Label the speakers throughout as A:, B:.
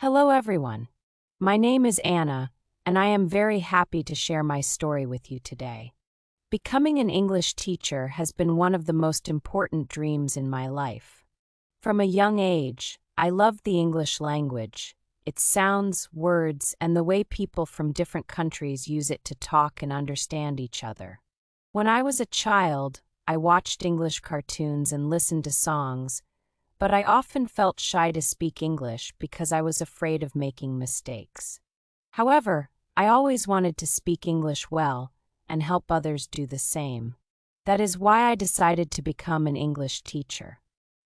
A: Hello, everyone. My name is Anna, and I am very happy to share my story with you today. Becoming an English teacher has been one of the most important dreams in my life. From a young age, I loved the English language, its sounds, words, and the way people from different countries use it to talk and understand each other. When I was a child, I watched English cartoons and listened to songs, but I often felt shy to speak English because I was afraid of making mistakes. However, I always wanted to speak English well and help others do the same. That is why I decided to become an English teacher.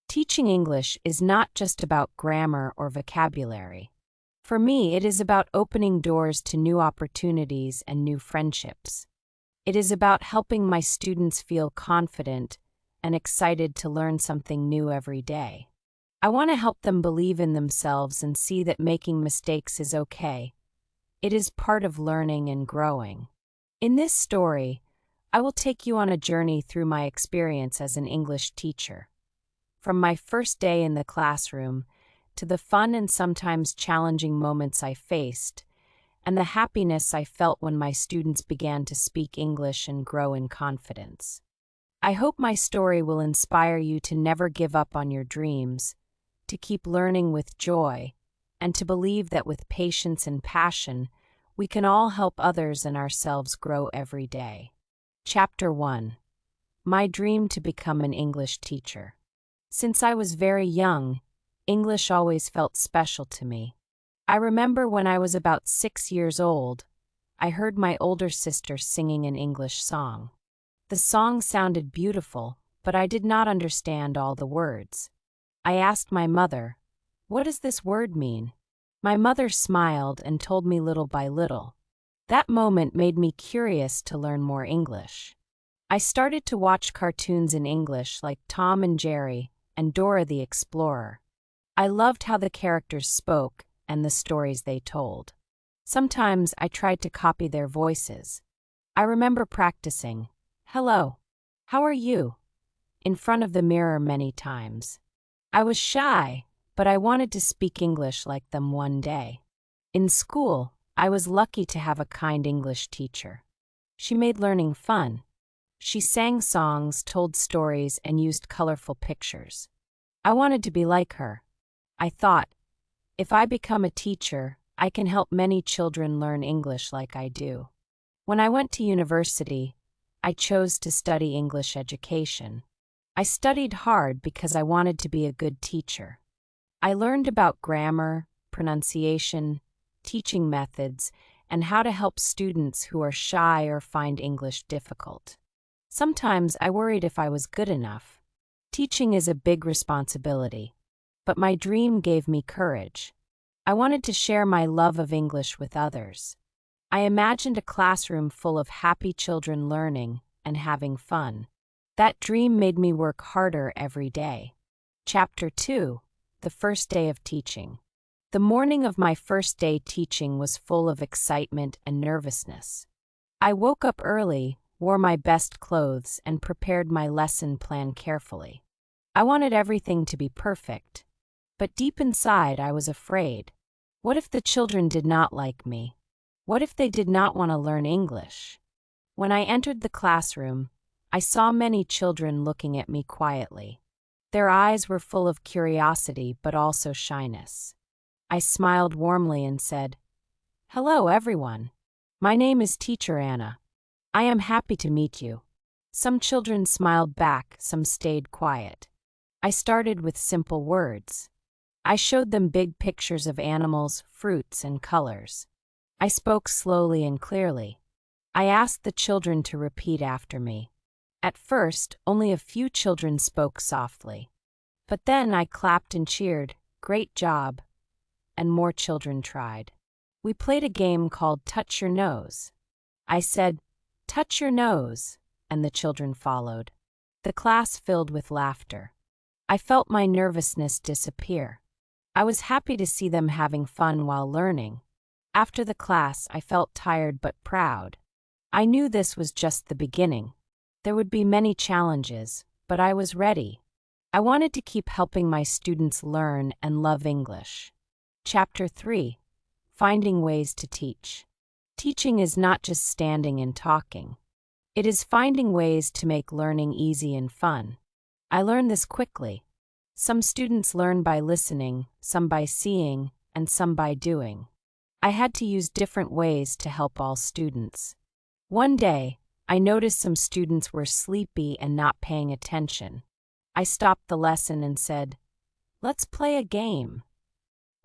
A: Teaching English is not just about grammar or vocabulary. For me, it is about opening doors to new opportunities and new friendships. It is about helping my students feel confident and excited to learn something new every day. I want to help them believe in themselves and see that making mistakes is okay. It is part of learning and growing. In this story, I will take you on a journey through my experience as an English teacher. From my first day in the classroom to the fun and sometimes challenging moments I faced, and the happiness I felt when my students began to speak English and grow in confidence. I hope my story will inspire you to never give up on your dreams, to keep learning with joy, and to believe that with patience and passion, we can all help others and ourselves grow every day. Chapter 1. My dream to become an English teacher. Since I was very young, English always felt special to me. I remember when I was about 6 years old, I heard my older sister singing an English song. The song sounded beautiful, but I did not understand all the words. I asked my mother, "What does this word mean?" My mother smiled and told me little by little. That moment made me curious to learn more English. I started to watch cartoons in English like Tom and Jerry and Dora the Explorer. I loved how the characters spoke and the stories they told. Sometimes I tried to copy their voices. I remember practicing, "Hello, how are you?" in front of the mirror many times. I was shy, but I wanted to speak English like them one day. In school, I was lucky to have a kind English teacher. She made learning fun. She sang songs, told stories, and used colorful pictures. I wanted to be like her. I thought, if I become a teacher, I can help many children learn English like I do. When I went to university, I chose to study English education. I studied hard because I wanted to be a good teacher. I learned about grammar, pronunciation, teaching methods, and how to help students who are shy or find English difficult. Sometimes I worried if I was good enough. Teaching is a big responsibility, but my dream gave me courage. I wanted to share my love of English with others. I imagined a classroom full of happy children learning and having fun. That dream made me work harder every day. Chapter 2. The first day of teaching. The morning of my first day teaching was full of excitement and nervousness. I woke up early, wore my best clothes, and prepared my lesson plan carefully. I wanted everything to be perfect, but deep inside I was afraid. What if the children did not like me? What if they did not want to learn English? When I entered the classroom, I saw many children looking at me quietly. Their eyes were full of curiosity but also shyness. I smiled warmly and said, "Hello, everyone. My name is Teacher Anna. I am happy to meet you." Some children smiled back, some stayed quiet. I started with simple words. I showed them big pictures of animals, fruits, and colors. I spoke slowly and clearly. I asked the children to repeat after me. At first, only a few children spoke softly. But then I clapped and cheered, "Great job," and more children tried. We played a game called Touch Your Nose. I said, "Touch your nose," and the children followed. The class filled with laughter. I felt my nervousness disappear. I was happy to see them having fun while learning. After the class, I felt tired but proud. I knew this was just the beginning. There would be many challenges, but I was ready. I wanted to keep helping my students learn and love English. Chapter 3. Finding Ways to Teach. Teaching is not just standing and talking. It is finding ways to make learning easy and fun. I learned this quickly. Some students learn by listening, some by seeing, and some by doing. I had to use different ways to help all students. One day, I noticed some students were sleepy and not paying attention. I stopped the lesson and said, "Let's play a game."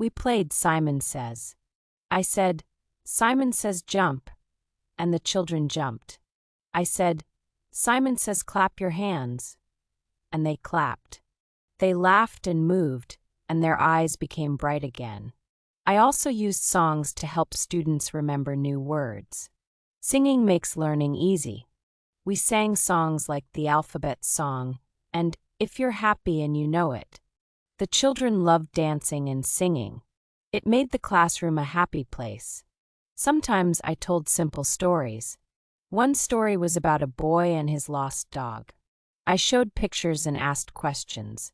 A: We played Simon Says. I said, "Simon says jump," and the children jumped. I said, "Simon says clap your hands," and they clapped. They laughed and moved, and their eyes became bright again. I also used songs to help students remember new words. Singing makes learning easy. We sang songs like the alphabet song and If You're Happy and You Know It. The children loved dancing and singing. It made the classroom a happy place. Sometimes I told simple stories. One story was about a boy and his lost dog. I showed pictures and asked questions.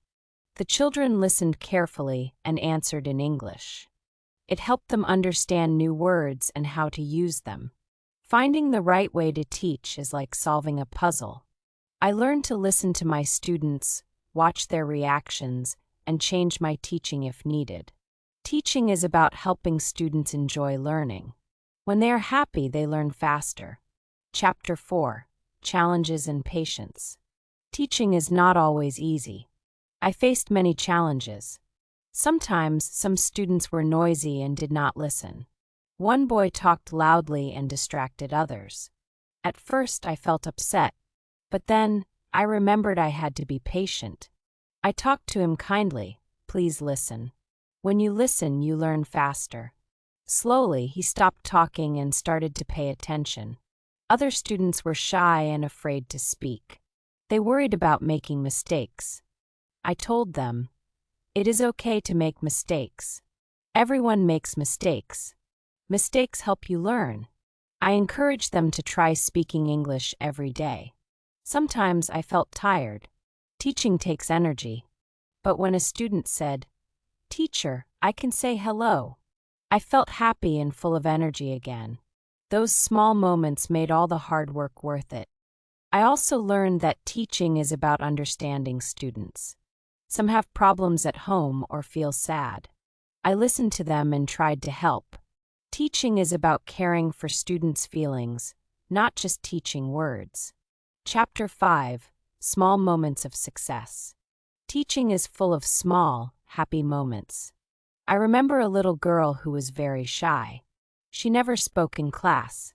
A: The children listened carefully and answered in English. It helped them understand new words and how to use them. Finding the right way to teach is like solving a puzzle. I learned to listen to my students, watch their reactions, and change my teaching if needed. Teaching is about helping students enjoy learning. When they are happy, they learn faster. Chapter 4. Challenges and Patience. Teaching is not always easy. I faced many challenges. Sometimes some students were noisy and did not listen. One boy talked loudly and distracted others. At first I felt upset, but then I remembered I had to be patient. I talked to him kindly, "Please listen." When you listen, you learn faster. Slowly, he stopped talking and started to pay attention. Other students were shy and afraid to speak. They worried about making mistakes. I told them, "It is okay to make mistakes. Everyone makes mistakes. Mistakes help you learn." I encouraged them to try speaking English every day. Sometimes I felt tired. Teaching takes energy. But when a student said, "Teacher, I can say hello," I felt happy and full of energy again. Those small moments made all the hard work worth it. I also learned that teaching is about understanding students. Some have problems at home or feel sad. I listened to them and tried to help. Teaching is about caring for students' feelings, not just teaching words. Chapter 5. Small Moments of Success. Teaching is full of small, happy moments. I remember a little girl who was very shy. She never spoke in class.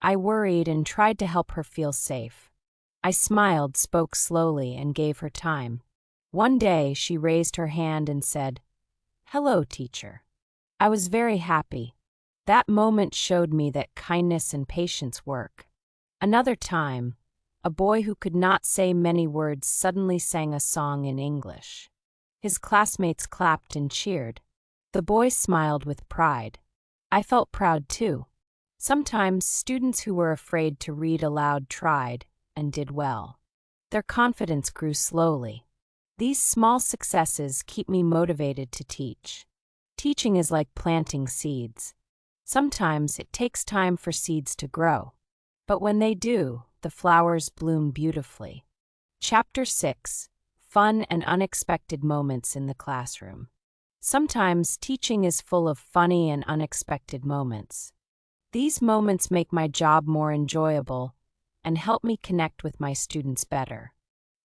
A: I worried and tried to help her feel safe. I smiled, spoke slowly, and gave her time. One day, she raised her hand and said, "Hello, teacher." I was very happy. That moment showed me that kindness and patience work. Another time, a boy who could not say many words suddenly sang a song in English. His classmates clapped and cheered. The boy smiled with pride. I felt proud too. Sometimes students who were afraid to read aloud tried and did well. Their confidence grew slowly. These small successes keep me motivated to teach. Teaching is like planting seeds. Sometimes it takes time for seeds to grow. But when they do, the flowers bloom beautifully. Chapter 6. Fun and Unexpected Moments in the Classroom. Sometimes teaching is full of funny and unexpected moments. These moments make my job more enjoyable and help me connect with my students better.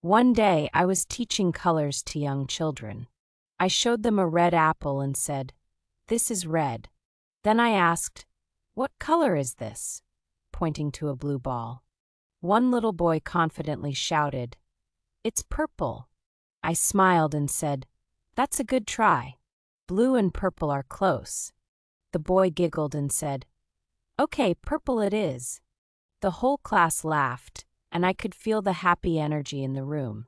A: One day, I was teaching colors to young children. I showed them a red apple and said, "This is red." Then I asked, "What color is this?" pointing to a blue ball. One little boy confidently shouted, "It's purple." I smiled and said, "That's a good try. Blue and purple are close." The boy giggled and said, "Okay, purple it is." The whole class laughed, and I could feel the happy energy in the room.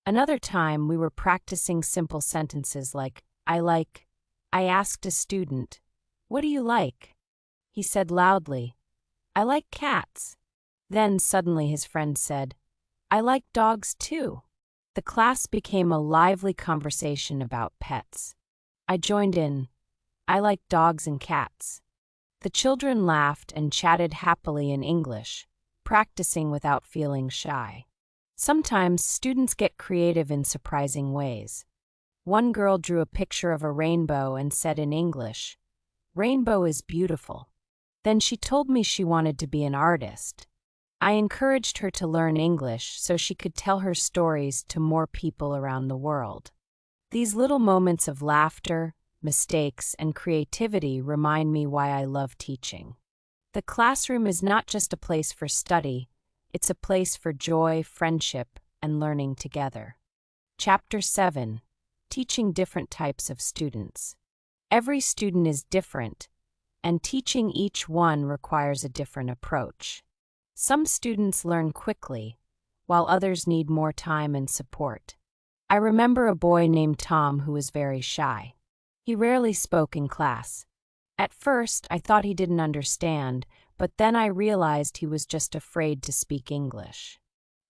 A: Another time, we were practicing simple sentences like, "I like." I asked a student, "What do you like?" He said loudly, "I like cats." Then suddenly his friend said, "I like dogs too." The class became a lively conversation about pets. I joined in, I like dogs and cats. The children laughed and chatted happily in English, practicing without feeling shy. Sometimes students get creative in surprising ways. One girl drew a picture of a rainbow and said in English, "Rainbow is beautiful." Then she told me she wanted to be an artist. I encouraged her to learn English so she could tell her stories to more people around the world. These little moments of laughter, mistakes, and creativity remind me why I love teaching. The classroom is not just a place for study, it's a place for joy, friendship, and learning together. Chapter 7: Teaching Different Types of Students. Every student is different, and teaching each one requires a different approach. Some students learn quickly, while others need more time and support. I remember a boy named Tom who was very shy. He rarely spoke in class. At first, I thought he didn't understand, but then I realized he was just afraid to speak English.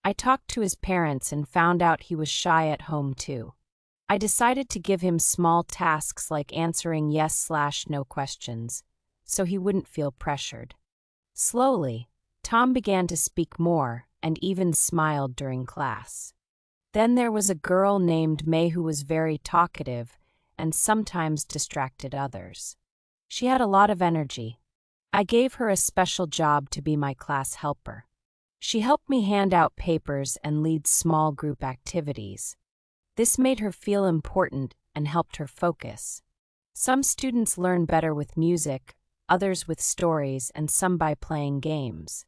A: I talked to his parents and found out he was shy at home too. I decided to give him small tasks like answering yes/no questions, so he wouldn't feel pressured. Slowly, Tom began to speak more and even smiled during class. Then there was a girl named May who was very talkative and sometimes distracted others. She had a lot of energy. I gave her a special job to be my class helper. She helped me hand out papers and lead small group activities. This made her feel important and helped her focus. Some students learn better with music, others with stories, and some by playing games.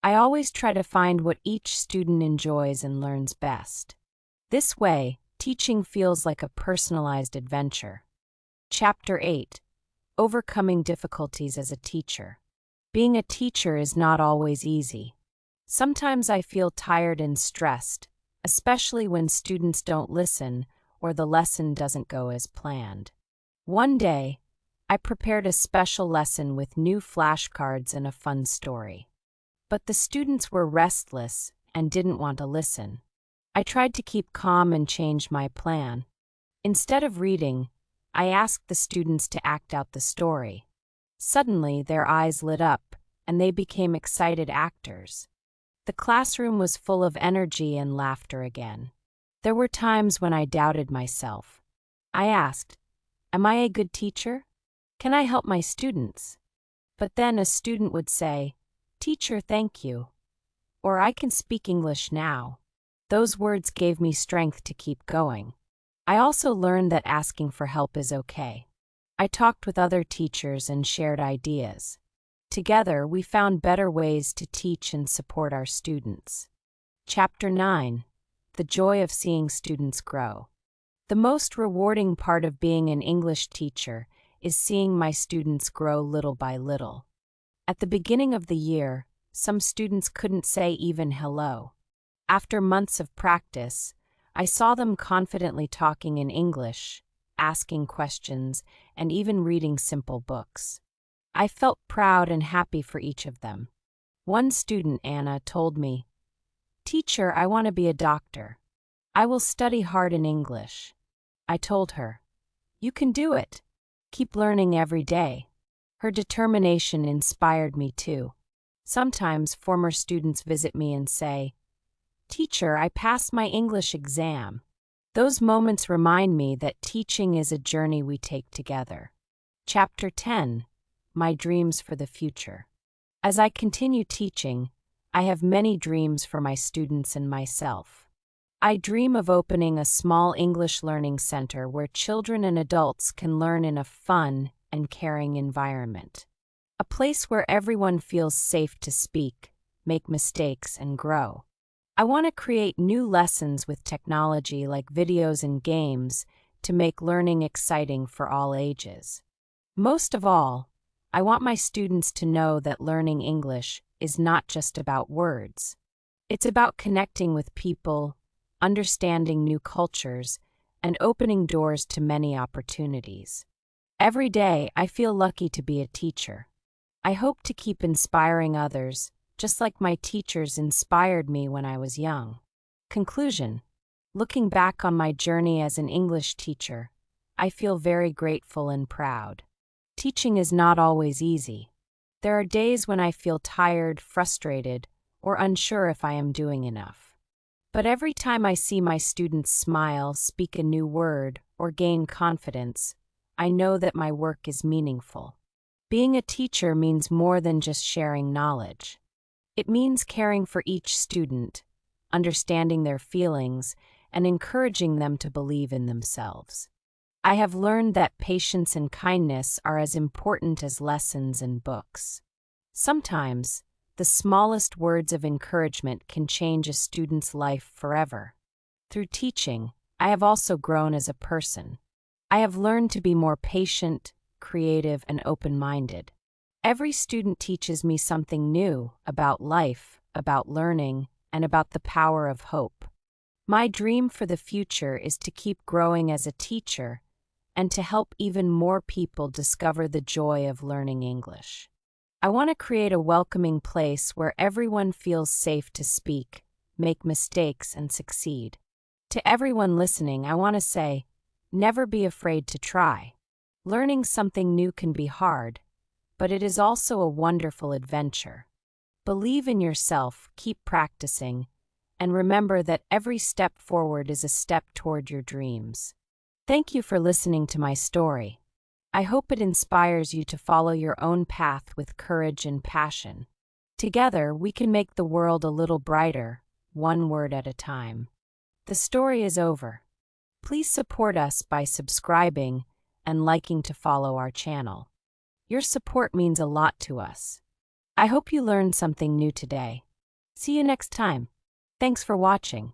A: I always try to find what each student enjoys and learns best. This way, teaching feels like a personalized adventure. Chapter 8: Overcoming Difficulties as a Teacher. Being a teacher is not always easy. Sometimes I feel tired and stressed, especially when students don't listen or the lesson doesn't go as planned. One day, I prepared a special lesson with new flashcards and a fun story. But the students were restless and didn't want to listen. I tried to keep calm and change my plan. Instead of reading, I asked the students to act out the story. Suddenly, their eyes lit up, and they became excited actors. The classroom was full of energy and laughter again. There were times when I doubted myself. I asked, "Am I a good teacher? Can I help my students?" But then a student would say, "Teacher, thank you," or "I can speak English now." Those words gave me strength to keep going. I also learned that asking for help is okay. I talked with other teachers and shared ideas. Together, we found better ways to teach and support our students. Chapter 9: The Joy of Seeing Students Grow. The most rewarding part of being an English teacher is seeing my students grow little by little. At the beginning of the year, some students couldn't say even hello. After months of practice, I saw them confidently talking in English, asking questions, and even reading simple books. I felt proud and happy for each of them. One student, Anna, told me, "Teacher, I want to be a doctor. I will study hard in English." I told her, "You can do it. Keep learning every day." Her determination inspired me too. Sometimes former students visit me and say, "Teacher, I passed my English exam." Those moments remind me that teaching is a journey we take together. Chapter 10: My Dreams for the Future. As I continue teaching, I have many dreams for my students and myself. I dream of opening a small English learning center where children and adults can learn in a fun and caring environment. A place where everyone feels safe to speak, make mistakes, and grow. I want to create new lessons with technology like videos and games to make learning exciting for all ages. Most of all, I want my students to know that learning English is not just about words. It's about connecting with people, understanding new cultures, and opening doors to many opportunities. Every day, I feel lucky to be a teacher. I hope to keep inspiring others, just like my teachers inspired me when I was young. Conclusion: looking back on my journey as an English teacher, I feel very grateful and proud. Teaching is not always easy. There are days when I feel tired, frustrated, or unsure if I am doing enough. But every time I see my students smile, speak a new word, or gain confidence, I know that my work is meaningful. Being a teacher means more than just sharing knowledge. It means caring for each student, understanding their feelings, and encouraging them to believe in themselves. I have learned that patience and kindness are as important as lessons and books. Sometimes, the smallest words of encouragement can change a student's life forever. Through teaching, I have also grown as a person. I have learned to be more patient, creative, and open-minded. Every student teaches me something new about life, about learning, and about the power of hope. My dream for the future is to keep growing as a teacher and to help even more people discover the joy of learning English. I want to create a welcoming place where everyone feels safe to speak, make mistakes, and succeed. To everyone listening, I want to say, never be afraid to try. Learning something new can be hard, but it is also a wonderful adventure. Believe in yourself, keep practicing, and remember that every step forward is a step toward your dreams. Thank you for listening to my story. I hope it inspires you to follow your own path with courage and passion. Together, we can make the world a little brighter, one word at a time. The story is over. Please support us by subscribing and liking to follow our channel. Your support means a lot to us. I hope you learned something new today. See you next time. Thanks for watching.